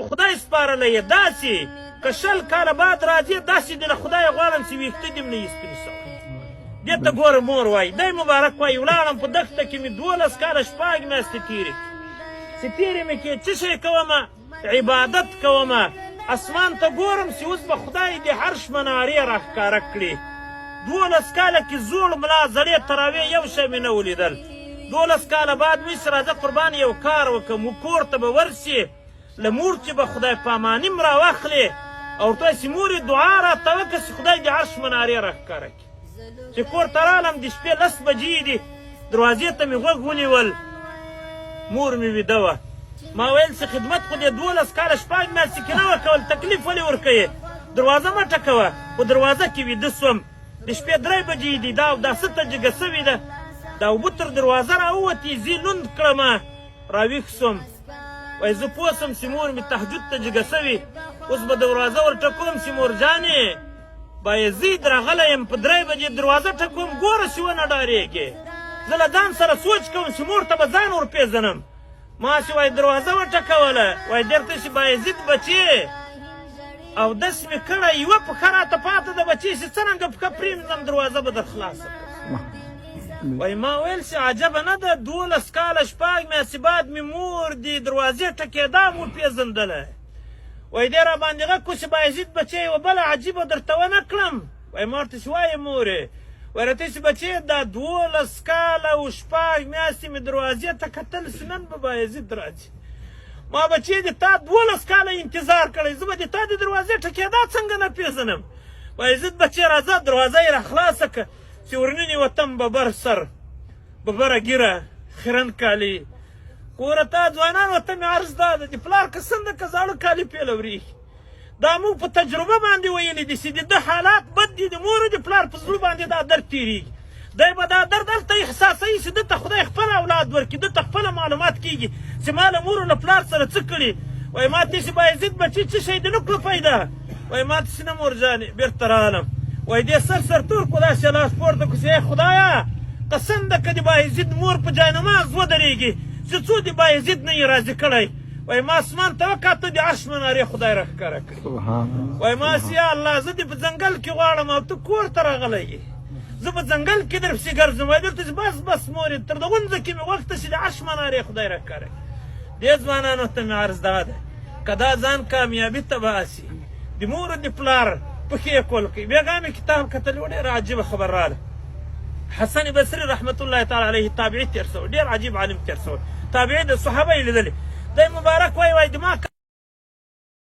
خدای سپارلی یې داسې که 20 کاله بعد راځې داسې دې له خدایه غواړم چې ویښته دې م نه وي سپین سوی دې ته ګوره مور وایي دی مبارک وایي ولاړم په دښته کې مې 12 کاله 6 میاشتې تېرې چې تېرې مې کې څه شی کومه عبادت کومه اسمان ته ګورم چې اوس به خدای دې عرش منارې راښکاره کړي 12 کاله کې زوړ ملا زړې تراوې یو شی مې نه ولیدل 12 کاله بعد مې چې راځه قربان یو کار وکړم کور ته به ورسې له مور چې به خدای پاماني م راواخلې او ورته وایي چې مورې دعا راته وکړه چې خدای دې عرش منارې راښکاره کړي چې کور ته رالم د شپې 10 بجې دي دروازې ته مې غوږ ونیول مور مې ویده وه ما ویل چې خدمت خو دې 12 کاله 6 میاشتې کې نه ورکول تکلیف ولې ورکوې دروازه مه ټکوه په دروازه کې ویده سوم د شپې 3 بجې دي دا څه جګه سوې ده دا اوبه تر دروازه راووتې زه لوند کړمه راویښ سوم وایي زه پوه سم چې مور مې تهجد ته جګه سوې اوس به دروازه ورټکوم چې مور جانې بایزید راغلی یم په 3 بجې دروازه ټکوم ګوره چې ونه ډارېږې زه له ځان سره سوچ کوم چې مور ته به ځان ورپېژنم ما چې وایي دروازه وټکوله وایي درته چې بایزید بچې او داسې مې کړه یوه پښه راته پاته ده بچې چې څرنګه پښه پرېمږدم دروازه به در خلاصه کړم وایي ما ویل چې عجبه نه ده 12 کاله 6 میاشتې بعد مې مور دې دروازې ټکېدا م وپېژندله وایي دی راباندې غږ کړو چې بایزید بچې یوه بله عجیبه درته ونه کړم وایي ما ورته چې وایې مورې وایي راته چې بچې دا 12 کاله او 6 میاشتې مې دروازې ته کتل چې نن به بایزید راځي ما بچې د تا 12 کاله انتظار کړی زه به د تا د دروازې ټکېدا څنګه نه پېژنم بایزید بچې راځه دروازه یې راخلاصه کړه چې ورننوتم ببر سر ببره ږیره خیرن کالي ګوره تا ځوانانو ته مې عرض دا ده د پلار که څنګه که زاړه کالي پیلورېږي دا موږ په تجربه باندې ویلي دي چې د ده حالات بد دي د مور د پلار په زړه باندې دا درد تېرېږي دی به دا درد هلته احساسوي چې ده ته خدای خپل اولاد ورکړي ده ته خپله معلومات کېږي چې ما له مور له پلار سره څه کړي وایي ما ته چې بایزید بچې څه شی دې نه کړو پیدا وایي ما ته چې نه مور جانې بېرته رالم وایي دې سر تور کړو داسې لاس پورته کړو چې ای خدایه قسم ده که د بایزید مور په جاینماز ودرېږي چې څو د بایزید نه یې راضي کړی وایي ما اسمان ته وکاته د عرش منارې خدای راښکاره کړي وایي ما چې یا الله زه دې په ځنګل کې غواړم او ته کور ته راغلی یې زه په ځنګل کې درپسې ګرځم وایي دلته چې بس مورې تر د غونځه کې مې وخته چې د عرش منارې خدای راښکاره کړي دې ځوانانو ته مې عرض دا ده که دا ځان کامیابي ته باسي د مور د پلار پښې کول کوي بېګا مې کتاب کتلی و ډېره عجیبه خبر راله حسن بصري رحمت الله تعالی علیه تابعي تېر سوی ډېر عجیب عالم تېر سوی تابعي د صحابه یې لیدلي دی مبارک وایي د ما